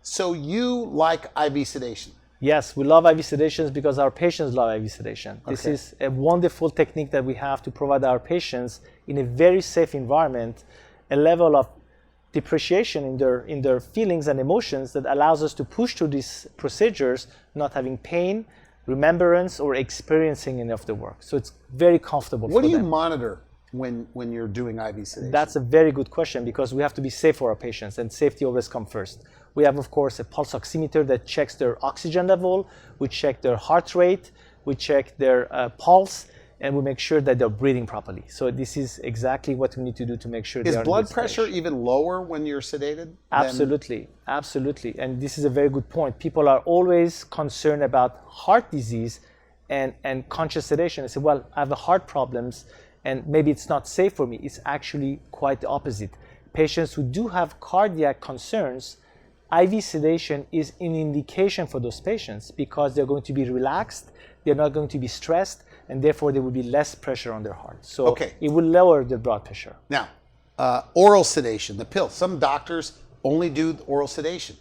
So you like IV sedation? Yes, we love IV sedations because our patients love IV sedation. This Okay. is a wonderful technique that we have to provide our patients in a very safe environment, a level of depreciation in their feelings and emotions that allows us to push through these procedures, not having pain, remembrance, or experiencing any of the work. So it's very comfortable What for do you them. monitor when you're doing IV sedation? That's a very good question because we have to be safe for our patients, and safety always comes first. We have, of course, a pulse oximeter that checks their oxygen level. We check their heart rate. We check their pulse, and we make sure that they're breathing properly. So this is exactly what we need to do to make sure Is they are in blood good pressure stage. even lower when you're sedated? Absolutely, absolutely. And this is a very good point. People are always concerned about heart disease and conscious sedation. They say, well, I have heart problems and maybe it's not safe for me. It's actually quite the opposite. Patients who do have cardiac concerns, IV sedation is an indication for those patients because they're going to be relaxed, they're not going to be stressed, and therefore there will be less pressure on their heart. So Okay. it will lower the blood pressure. Now, oral sedation, the pill. Some doctors only do oral sedation.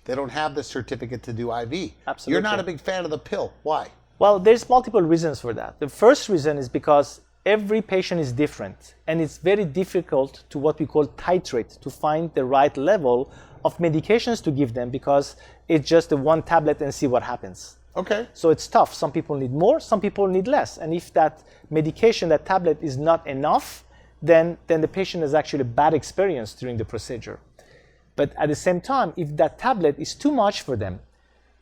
They don't have the certificate to do IV. Absolutely. You're not a big fan of the pill. Why? Well, there's multiple reasons for that. The first reason is because every patient is different, and it's very difficult to what we call titrate, to find the right level of medications to give them because it's just a one tablet and see what happens. Okay. So it's tough. Some people need more, some people need less. And if that medication, that tablet is not enough, then the patient has actually a bad experience during the procedure. But at the same time, if that tablet is too much for them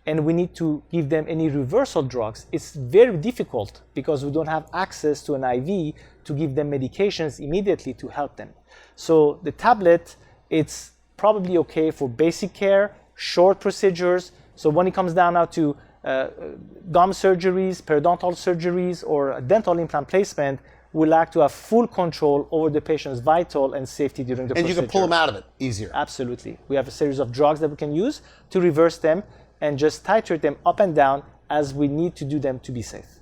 and we need to give them any reversal drugs, it's very difficult because we don't have access to an IV to give them medications immediately to help them. So the tablet, it's probably okay for basic care, short procedures. So when it comes down now to gum surgeries, periodontal surgeries, or dental implant placement, we like to have full control over the patient's vital and safety during the procedure. And you can pull them out of it easier. Absolutely. We have a series of drugs that we can use to reverse them and just titrate them up and down as we need to do them to be safe.